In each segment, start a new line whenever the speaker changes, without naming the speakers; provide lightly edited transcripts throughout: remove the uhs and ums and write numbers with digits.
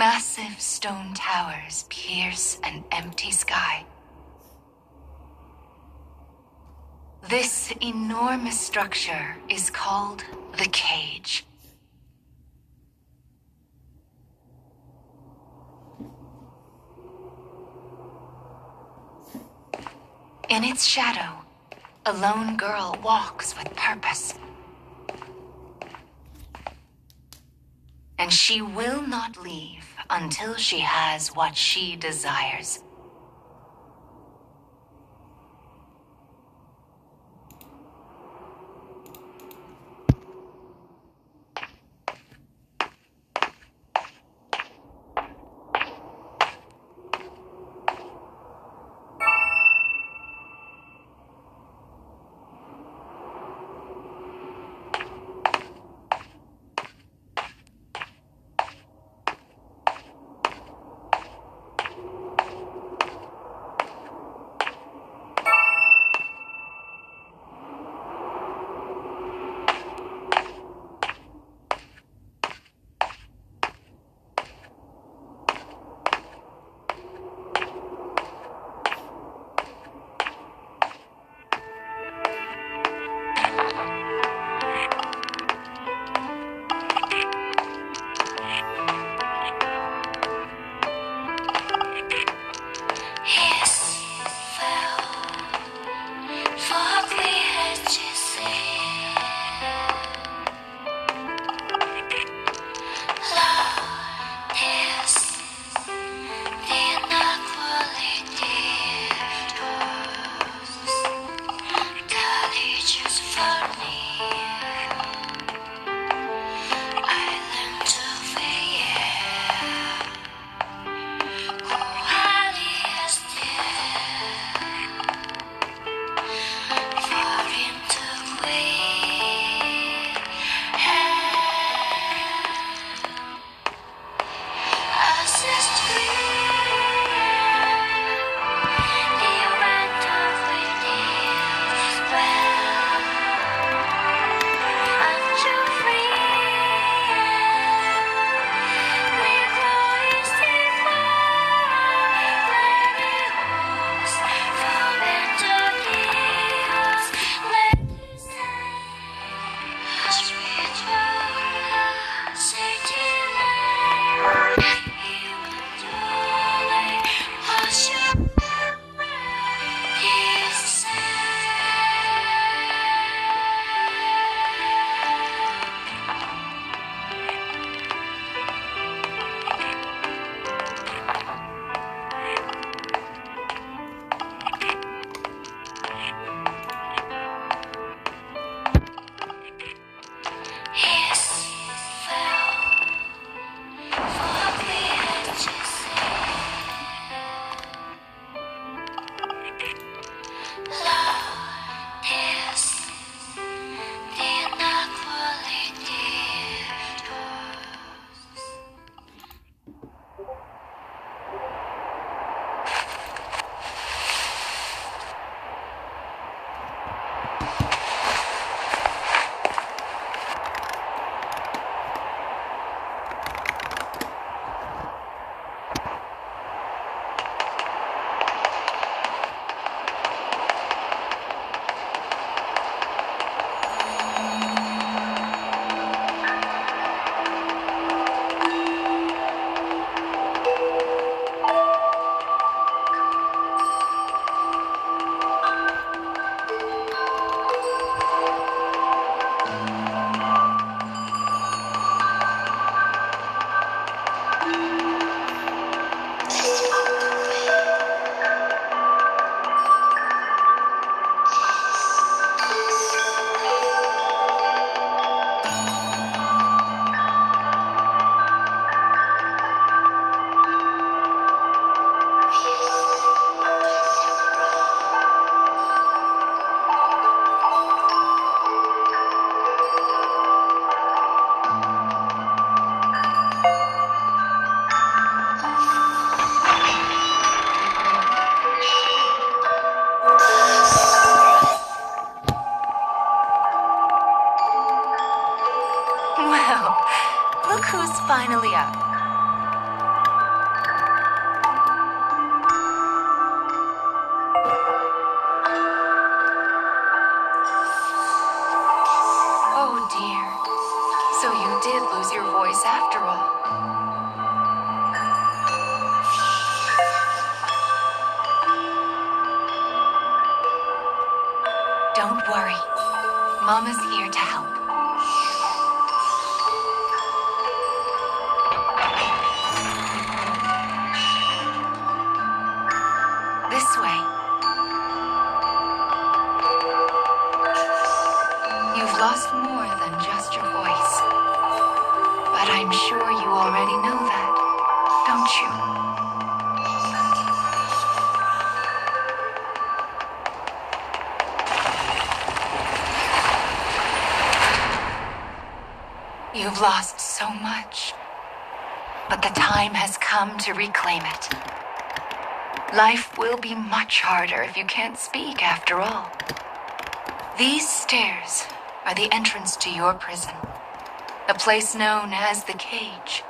Massive stone towers pierce an empty sky. This enormous structure is called the Cage. In its shadow, a lone girl walks with purpose. And she will not leave until she has what she desires. voice after all. Don't worry. Mama's here to help. This way. You've lost more than just your voice. But I'm sure you already know that, don't you? You've lost so much, but the time has come to reclaim it. Life will be much harder if you can't speak after all. These stairs are the entrance to your prison, a place known as the cage.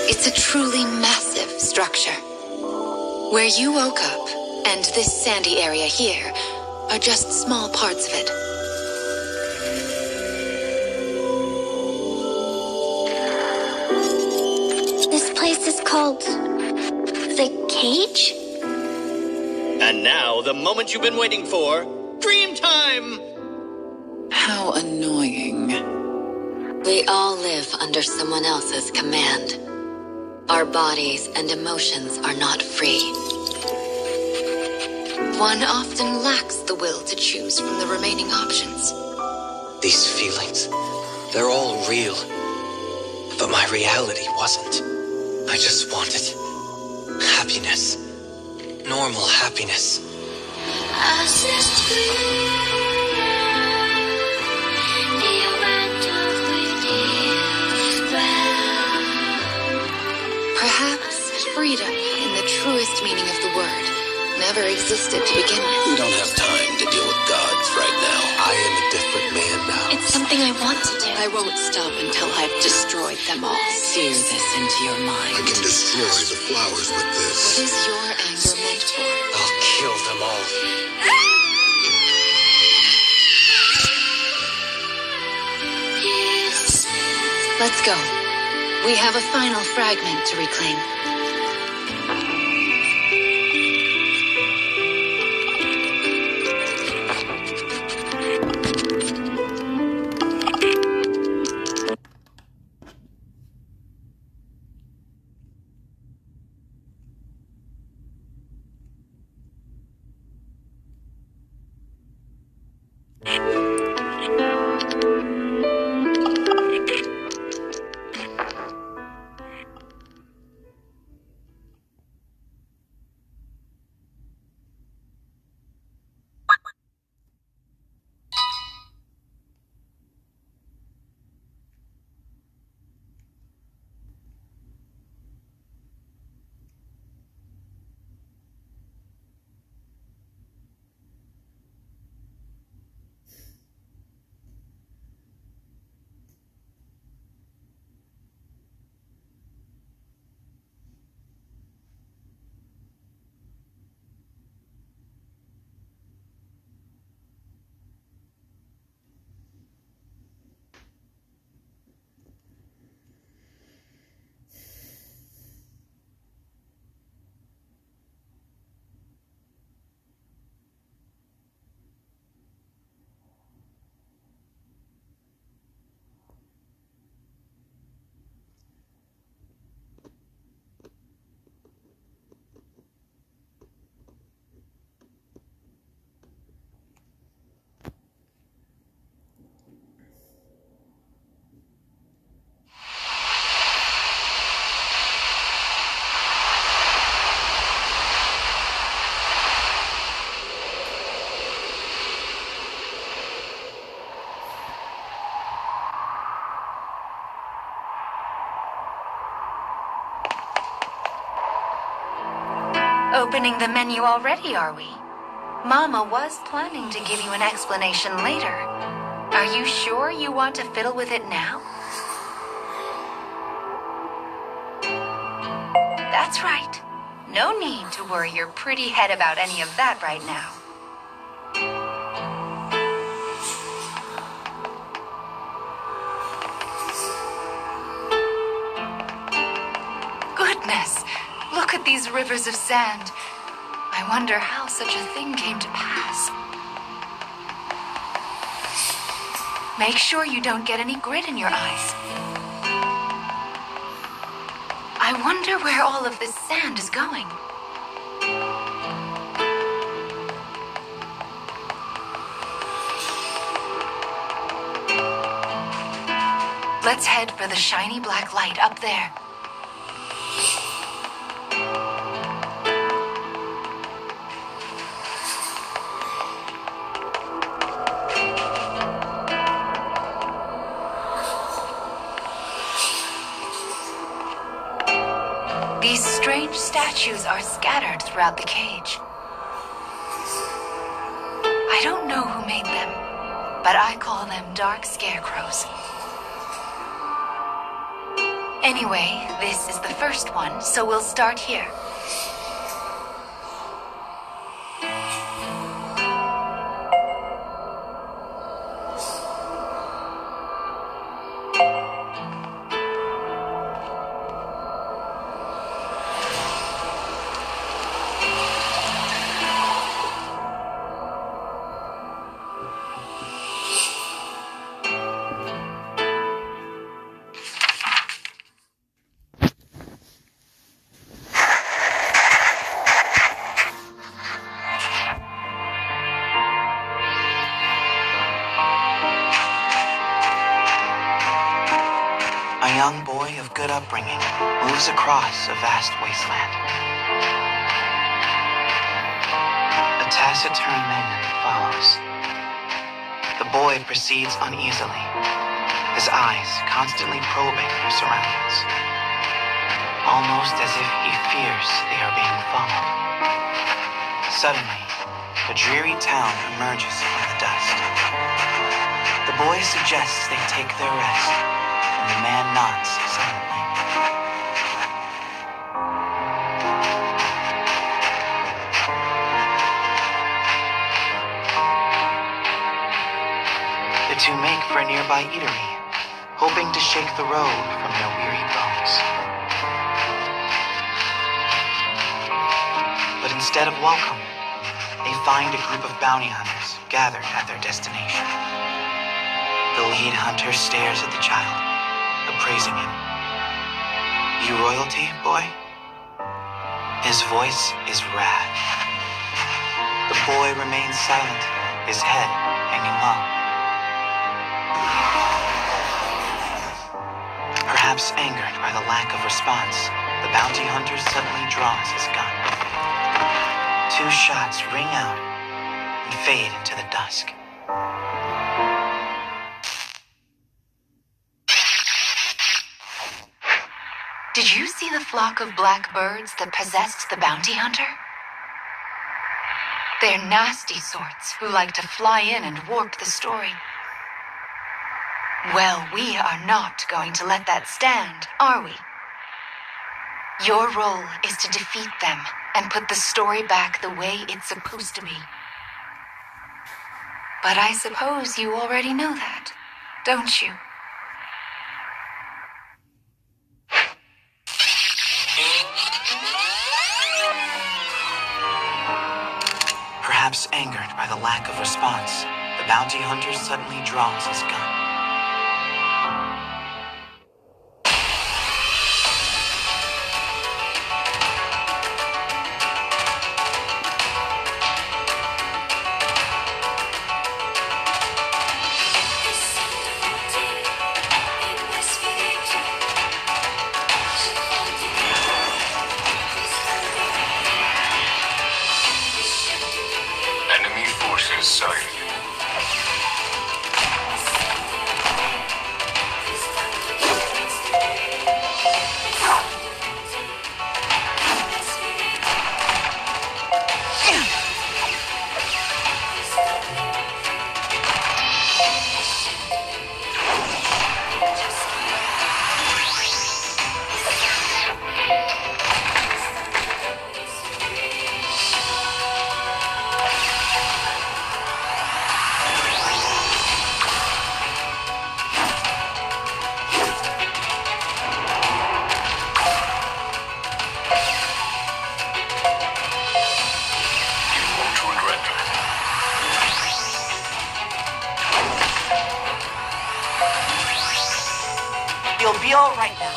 It's a truly massive structure. Where you woke up, and this sandy area here, are just small parts of it.
This place is called... the cage?
And now, the moment you've been waiting for, dream time!
How annoying.
We all live under someone else's command. Our bodies and emotions are not free. One often lacks the will to choose from the remaining options.
These feelings, they're all real. But my reality wasn't. I just wanted happiness. Normal happiness.
Perhaps freedom, in the truest meaning of the word, never existed to begin with.
We don't have time to deal with gods right now. I am a different man now.
It's something I want to do.
I won't stop until I've destroyed them all. Sear this into your mind.
I can destroy the flowers with
What
this.
is your anger meant for?
I'll kill them all.
Let's go. We have a final fragment to reclaim.
Opening the menu already, are we? Mama was planning to give you an explanation later. Are you sure you want to fiddle with it now? That's right. No need to worry your pretty head about any of that right now. Goodness, look at these rivers of sand. I wonder how such a thing came to pass. Make sure you don't get any grit in your eyes. I wonder where all of this sand is going. Let's head for the shiny black light up there. These strange statues are scattered throughout the cage. I don't know who made them, but I call them dark scarecrows. Anyway, this is the first one, so we'll start here.
A young boy of good upbringing moves across a vast wasteland. A taciturn man follows. The boy proceeds uneasily, his eyes constantly probing their surroundings, almost as if he fears they are being followed. Suddenly, a dreary town emerges from the dust. The boy suggests they take their rest, and the man nods silently. The two make for a nearby eatery, hoping to shake the road from their weary bones. But instead of welcome, they find a group of bounty hunters gathered at their destination. The lead hunter stares at the child, appraising him. You royalty, boy? His voice is wrath. The boy remains silent, his head hanging low. Perhaps angered by the lack of response, the bounty hunter suddenly draws his gun. 2 shots ring out and fade into the dusk.
Did you see the flock of black birds that possessed the bounty hunter? They're nasty sorts who like to fly in and warp the story. Well, we are not going to let that stand, are we? Your role is to defeat them and put the story back the way it's supposed to be. But I suppose you already know that, don't you?
Perhaps angered by the lack of response, the bounty hunter suddenly draws his gun.
Enemy forces sighted.
be all right now.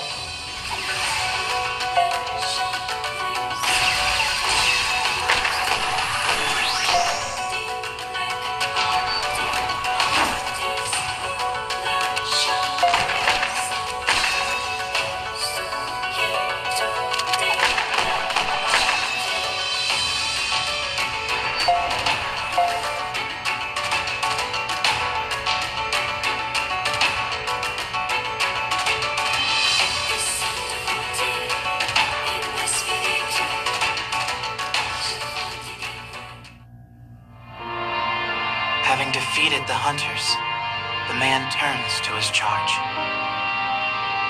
Having defeated the hunters, the man turns to his charge.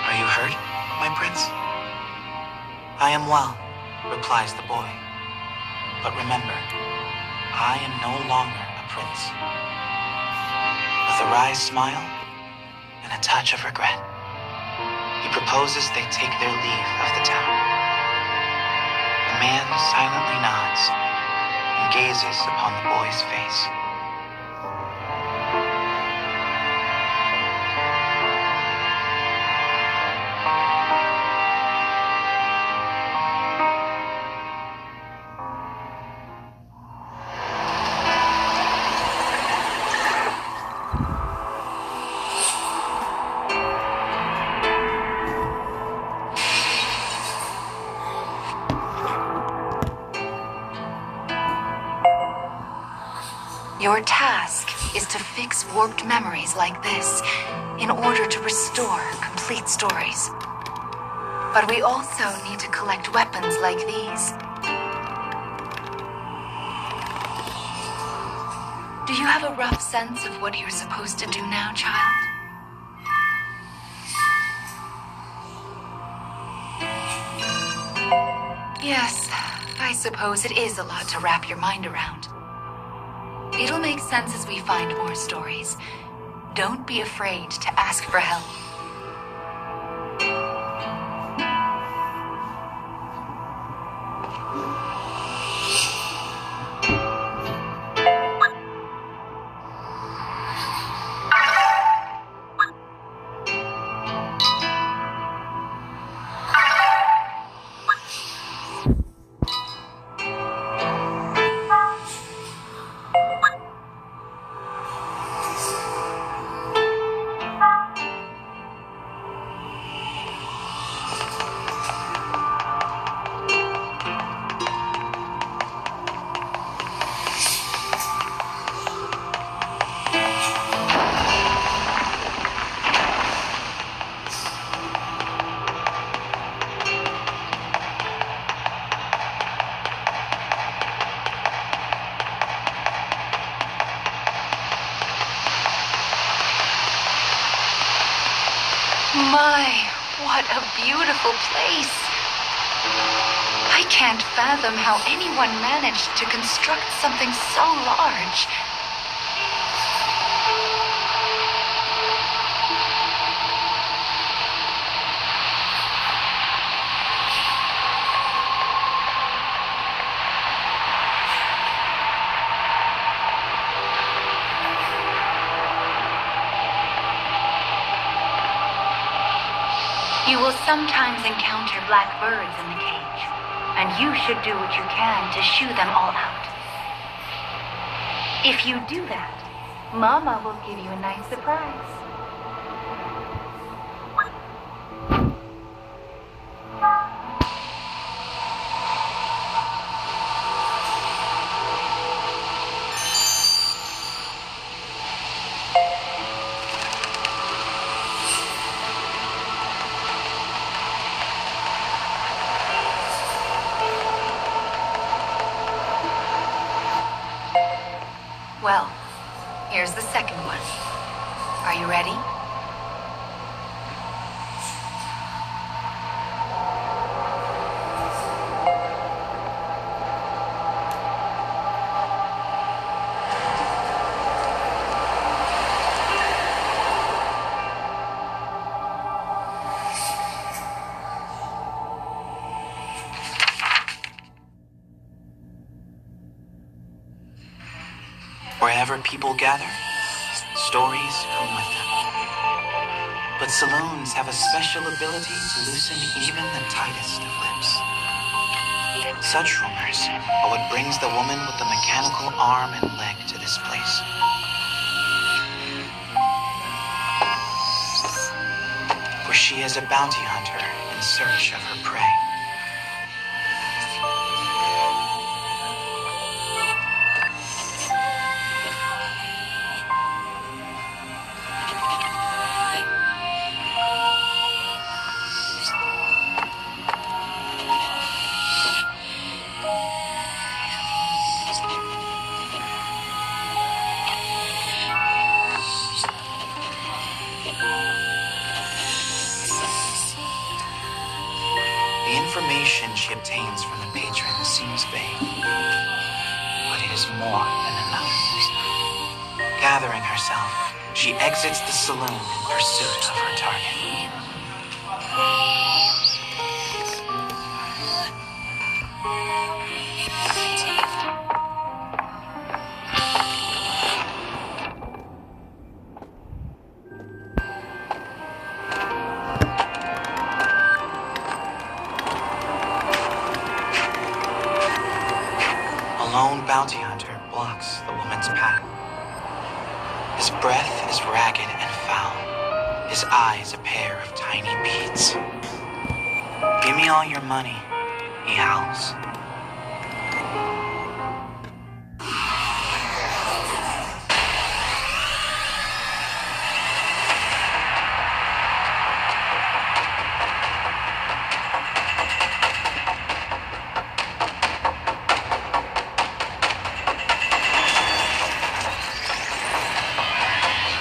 Are you hurt, my prince? I am well, replies the boy. But remember, I am no longer a prince. With a wry smile and a touch of regret, he proposes they take their leave of the town. The man silently nods and gazes upon the boy's face.
Your task is to fix warped memories like this in order to restore complete stories. But we also need to collect weapons like these. Do you have a rough sense of what you're supposed to do now, child? Yes, I suppose it is a lot to wrap your mind around. It'll make sense as we find more stories. Don't be afraid to ask for help. My, what a beautiful place. I can't fathom how anyone managed to construct something so large. You will sometimes encounter black birds in the cage, and you should do what you can to shoo them all out. If you do that, Mama will give you a nice surprise. Well, here's the second one. Are you ready?
Wherever people gather, stories come with them. But saloons have a special ability to loosen even the tightest of lips. Such rumors are what brings the woman with the mechanical arm and leg to this place. For she is a bounty hunter in search of her prey. The information she obtains from the patron seems vague, but it is more than enough. Gathering herself, she exits the saloon in pursuit of her target. A lone bounty hunter blocks the woman's path. His breath is ragged and foul, his eyes a pair of tiny beads. "Give me all your money," he howls.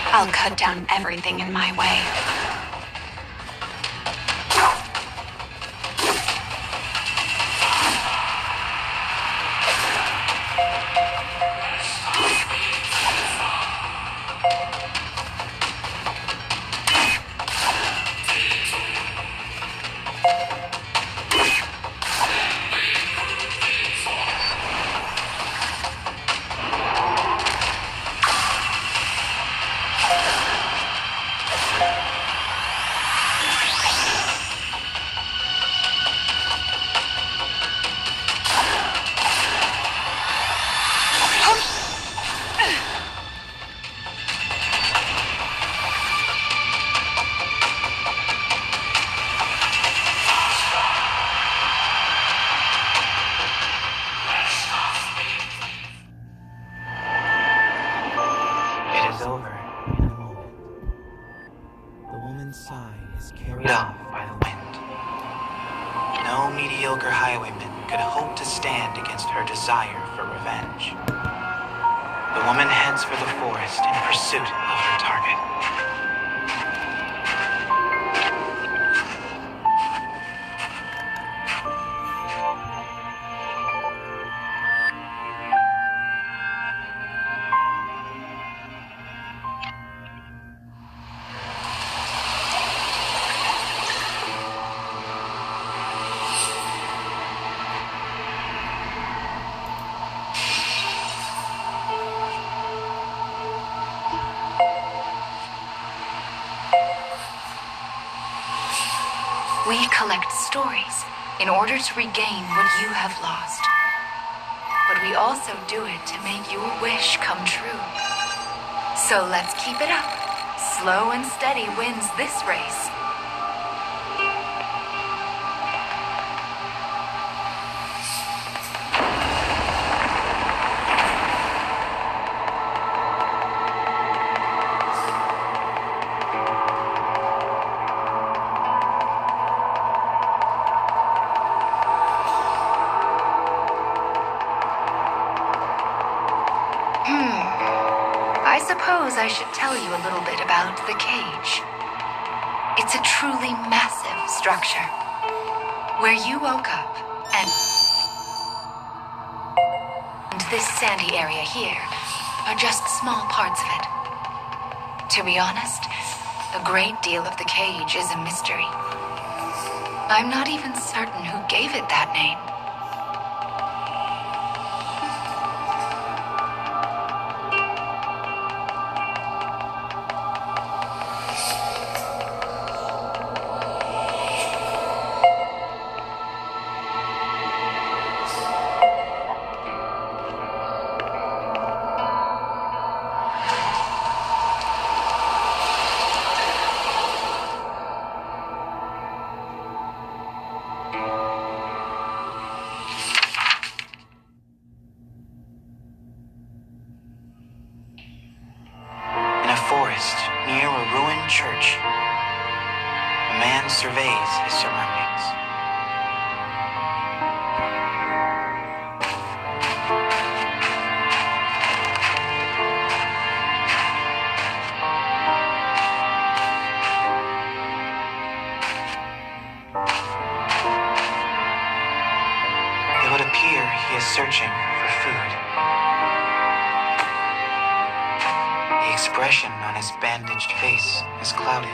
I'll cut down everything in my way. Over in a moment. The woman's sigh is carried off by the wind. No mediocre highwayman could hope to stand against her desire for revenge. The woman heads for the forest in pursuit of her target. We collect stories in order to regain what you have lost. But we also do it to make your wish come true. So let's keep it up. Slow and steady wins this race. I suppose I should tell you a little bit about the cage. It's a truly massive structure where you woke up and this sandy area here are just small parts of it. To be honest, a great deal of the cage is a mystery. I'm not even certain who gave it that name.
surveys his surroundings. It would appear he is searching for food. The expression on his bandaged face is clouded.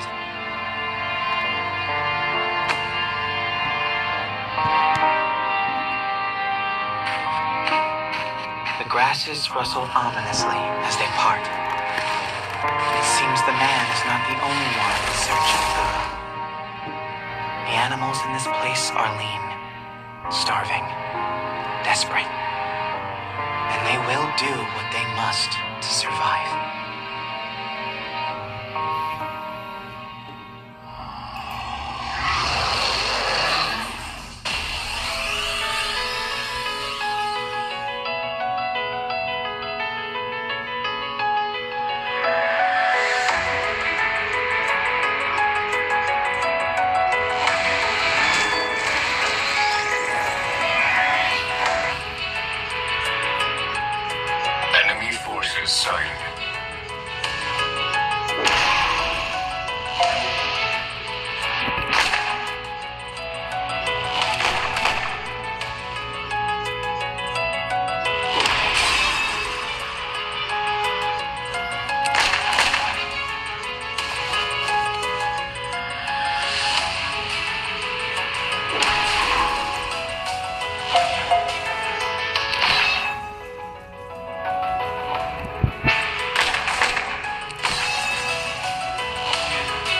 The grasses rustle ominously as they part. It seems the man is not the only one searching food. The animals in this place are lean, starving, desperate, and they will do what they must to survive.
Enemy forces sighted.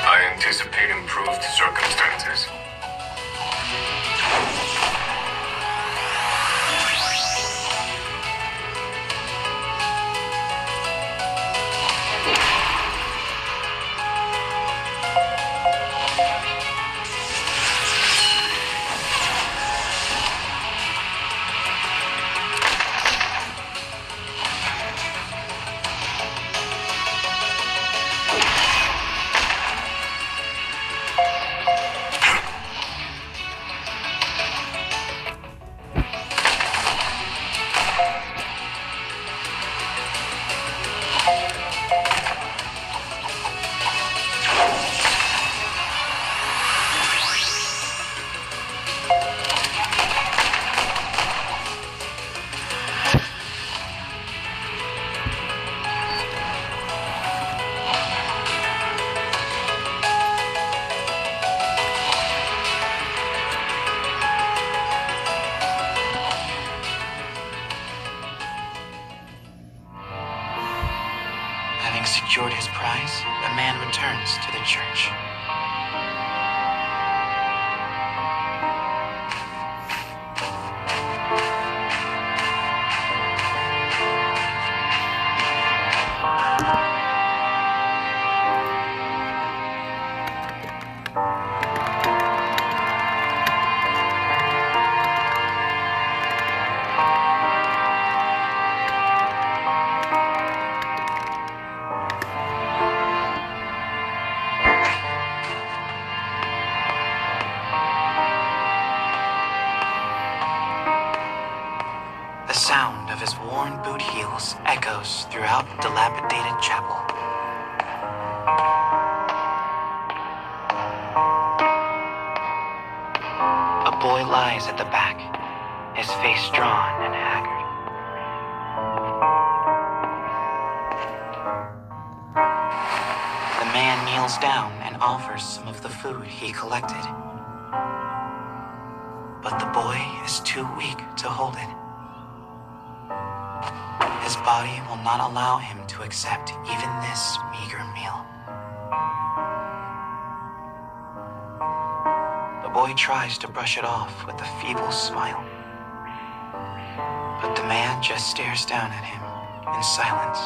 I anticipate improved circumstances.
Having secured his prize, the man returns to the church. The sound of his worn boot heels echoes throughout the dilapidated chapel. A boy lies at the back, his face drawn and haggard. The man kneels down and offers some of the food he collected. But the boy is too weak to hold it. His body will not allow him to accept even this meager meal. The boy tries to brush it off with a feeble smile. But the man just stares down at him in silence.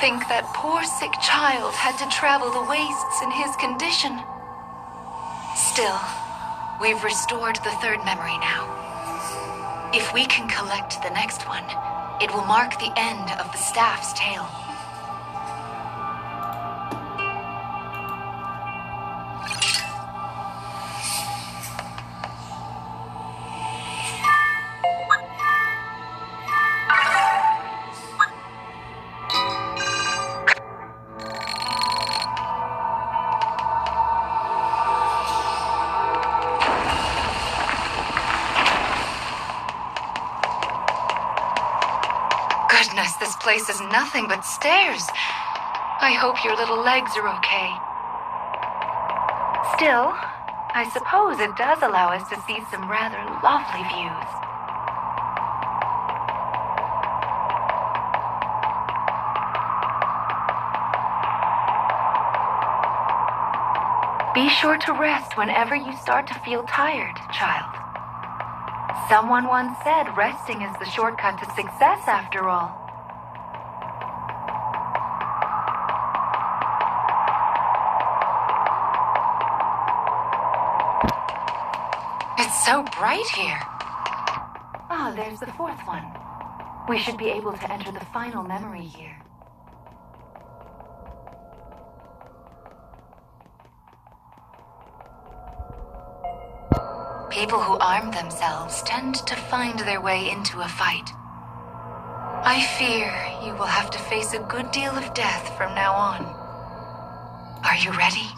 think that poor sick child had to travel the wastes in his condition. Still, we've restored the third memory now. If we can collect the next one, it will mark the end of the staff's tale. Goodness, this place is nothing but stairs. I hope your little legs are okay. Still, I suppose it does allow us to see some rather lovely views. Be sure to rest whenever you start to feel tired, child. Someone once said resting is the shortcut to success, after all. It's so bright here. Ah, there's the fourth one. We should be able to enter the final memory here. People who arm themselves tend to find their way into a fight. I fear you will have to face a good deal of death from now on. Are you ready?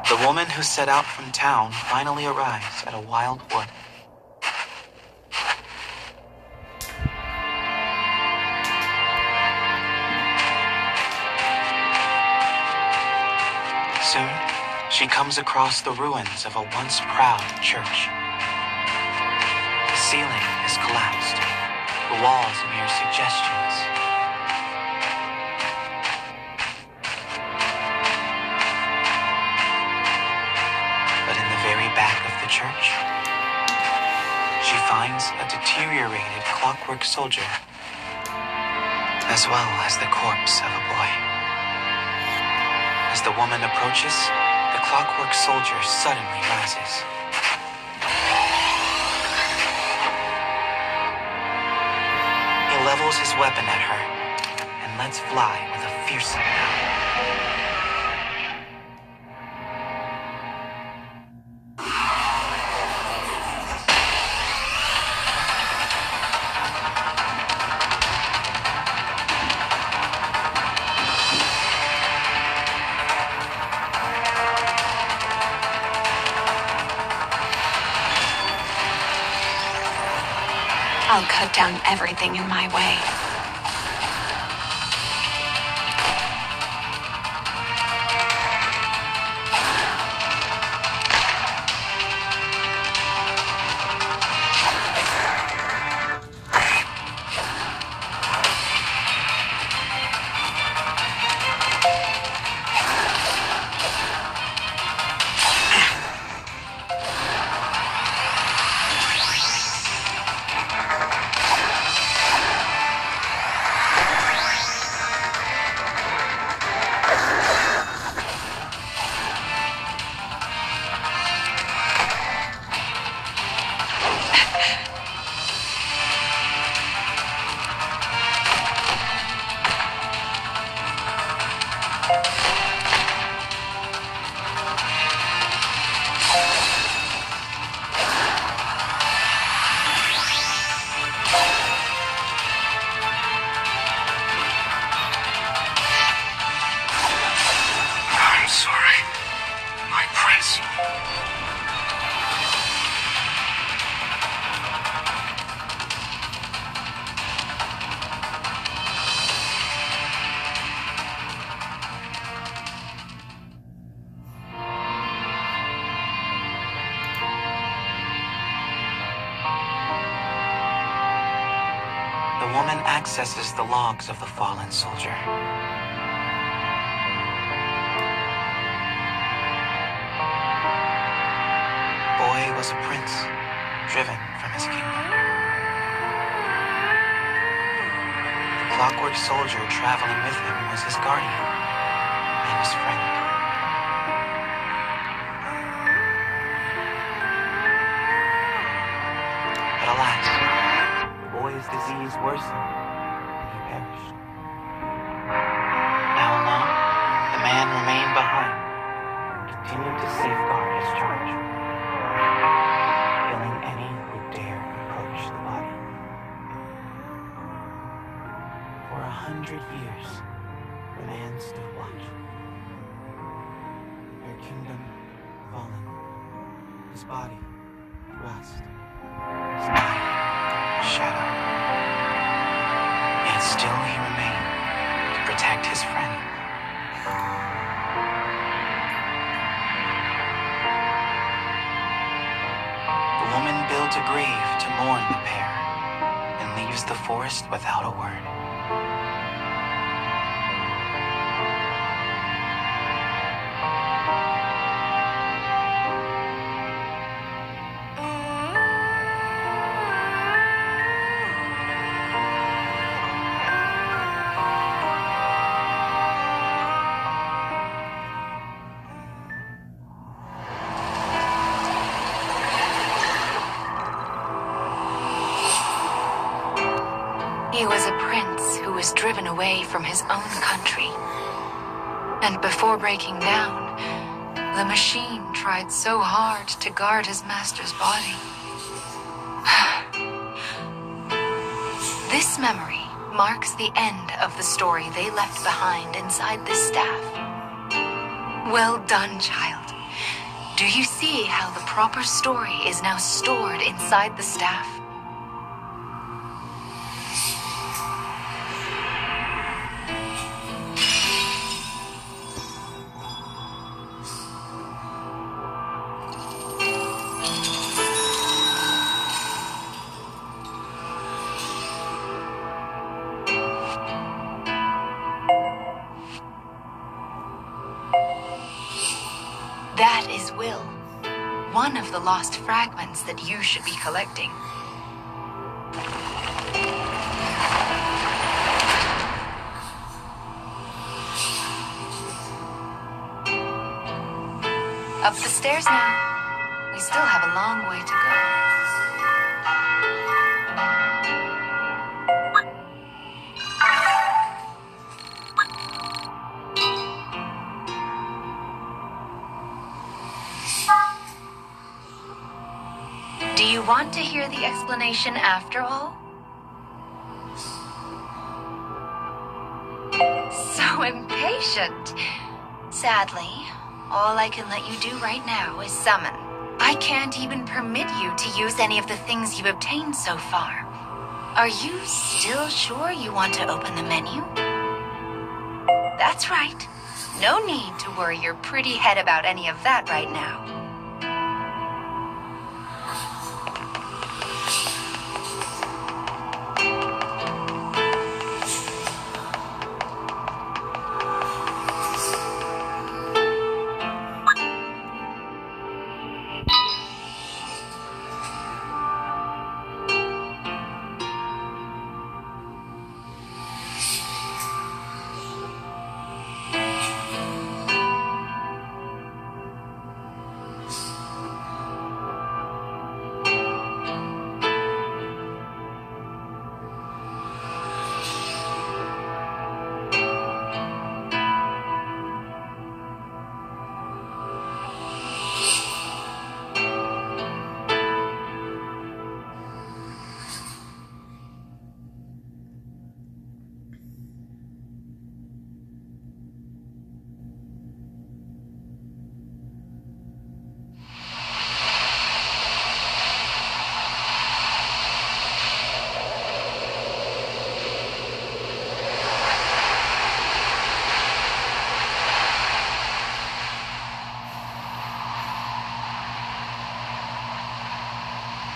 The woman who set out from town finally arrives at a wild wood. Soon, she comes across the ruins of a once proud church. The ceiling has collapsed, the walls mere suggestions. Back of the church, she finds a deteriorated clockwork soldier, as well as the corpse of a boy. As the woman approaches, the clockwork soldier suddenly rises. He levels his weapon at her and lets fly with a fearsome howl.
I'll cut down everything in my way.
accesses the logs of the fallen soldier. Boy was a prince, driven from his kingdom. The clockwork soldier traveling with him was his guardian and his friend. But alas, the boy's disease worsened and he perished. Now alone, the man remained behind and continued to safeguard his charge, killing any who dared approach the body. For 100 years, the man stood watch. Their kingdom fallen, his body rust, his life shadow. Yet still he remained to protect his friend. The woman builds a grave to mourn the pair and leaves the forest without a word.
He was a prince who was driven away from his own country. And before breaking down, the machine tried so hard to guard his master's body. This memory marks the end of the story they left behind inside this staff. Well done, child. Do you see how the proper story is now stored inside the staff? That is Will, one of the lost fragments that you should be collecting. Up the stairs now. We still have a long way to go. Do you want to hear the explanation after all? So impatient. Sadly, all I can let you do right now is summon. I can't even permit you to use any of the things you've obtained so far. Are you still sure you want to open the menu? That's right. No need to worry your pretty head about any of that right now.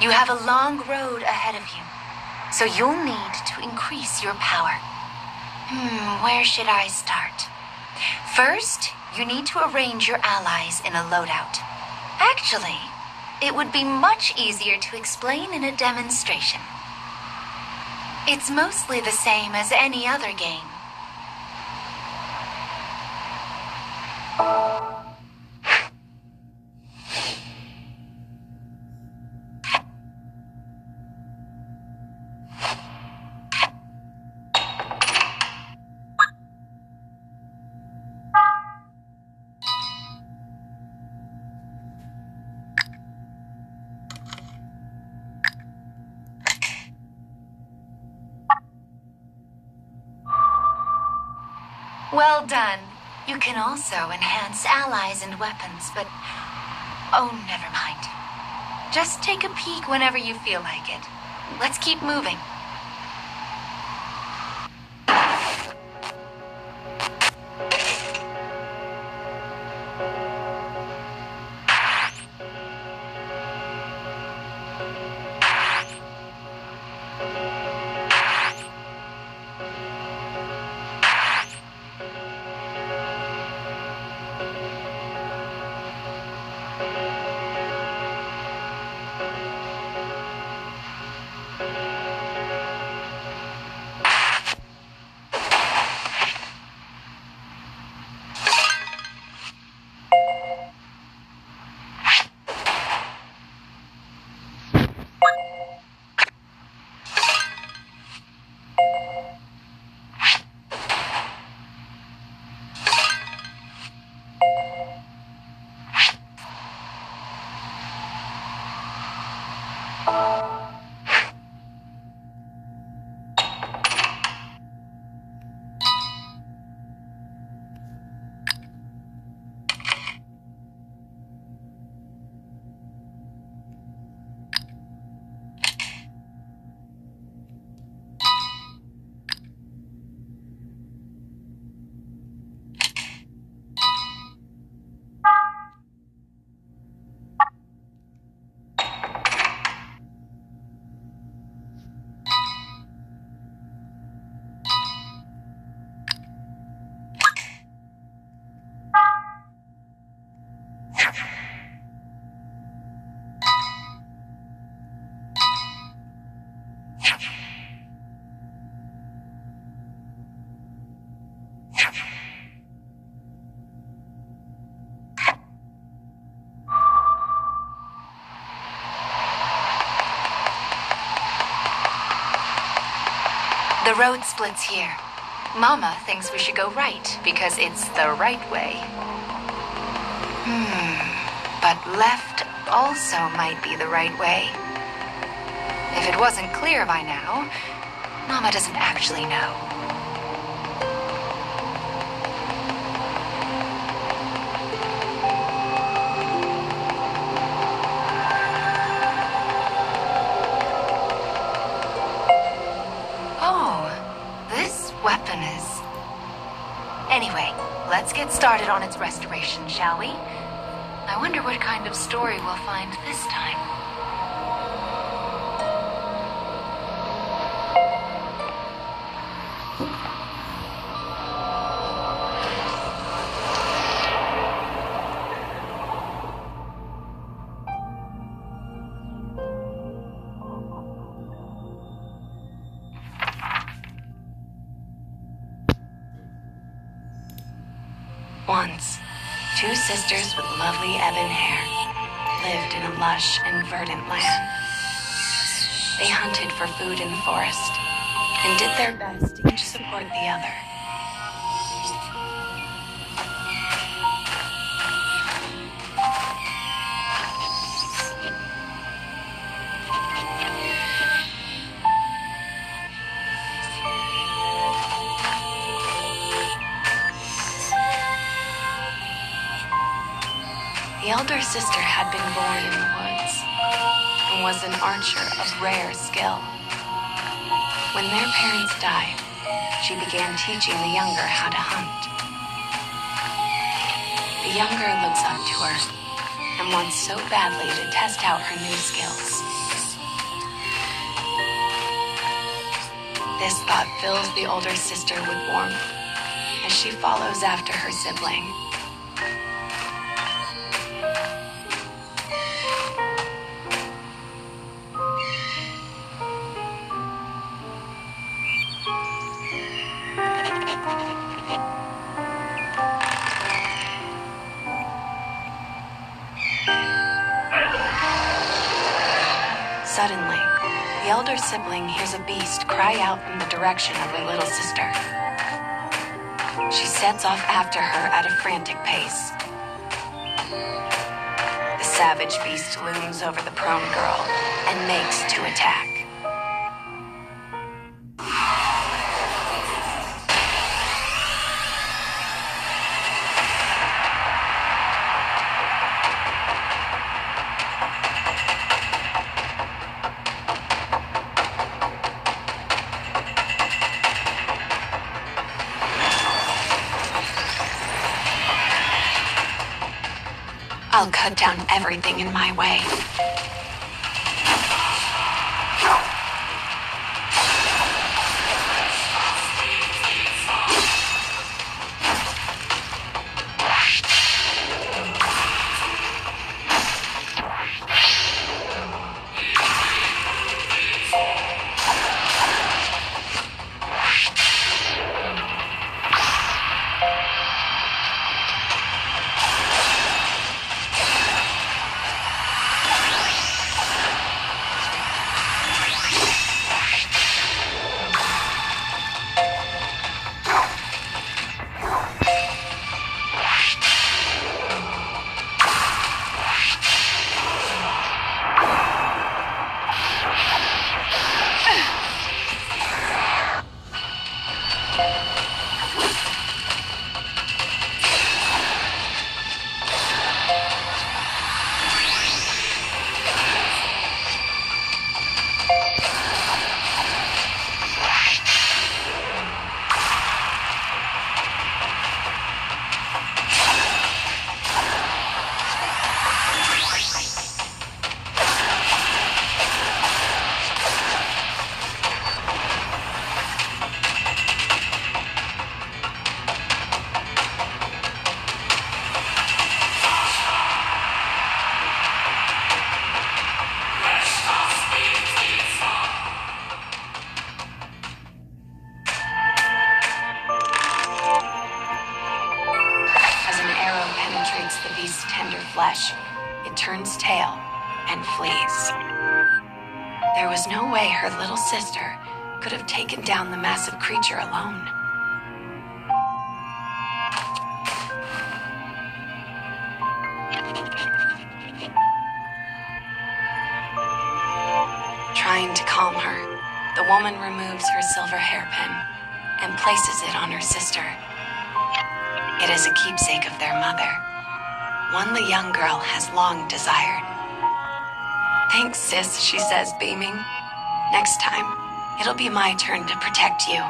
You have a long road ahead of you, so you'll need to to increase your power. Where should I start? First, you need to arrange your allies in a loadout. Actually, it would be much easier to explain in a demonstration. It's mostly the same as any other game. Well done. You can also enhance allies and weapons, but... oh, never mind. Just take a peek whenever you feel like it. Let's keep moving. The road splits here. Mama thinks we should go right because it's the right way. But left also might be the right way. If it wasn't clear by now, Mama doesn't actually know. Weapon is... Anyway, let's get started on its restoration, shall we? I wonder what kind of story we'll find this time. Once, two sisters with lovely ebon hair lived in a lush and verdant land. They hunted for food in the forest and did their best to each support the other. The elder sister had been born in the woods and was an archer of rare skill. When their parents died, she began teaching the younger how to hunt. The younger looks up to her and wants so badly to test out her new skills. This thought fills the older sister with warmth as she follows after her sibling. Suddenly, the elder sibling hears a beast cry out from the direction of her little sister. She sets off after her at a frantic pace. The savage beast looms over the prone girl and makes to attack. I'll cut down everything in my way. The beast's tender flesh, it turns tail and flees. There was no way her little sister could have taken down the massive creature alone. Trying to calm her, the woman removes her silver hairpin and places it on her sister. It is a keepsake of their mother, one the young girl has long desired. "Thanks, sis," she says, beaming. "Next time, it'll be my turn to protect you."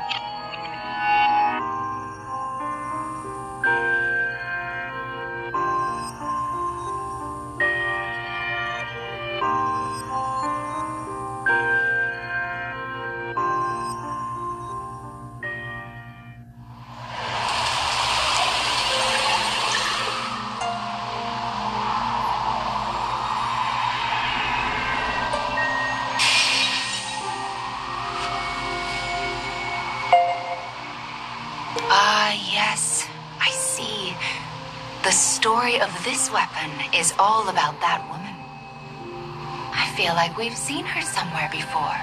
Yes, I see. The story of this weapon is all about that woman. I feel like we've seen her somewhere before.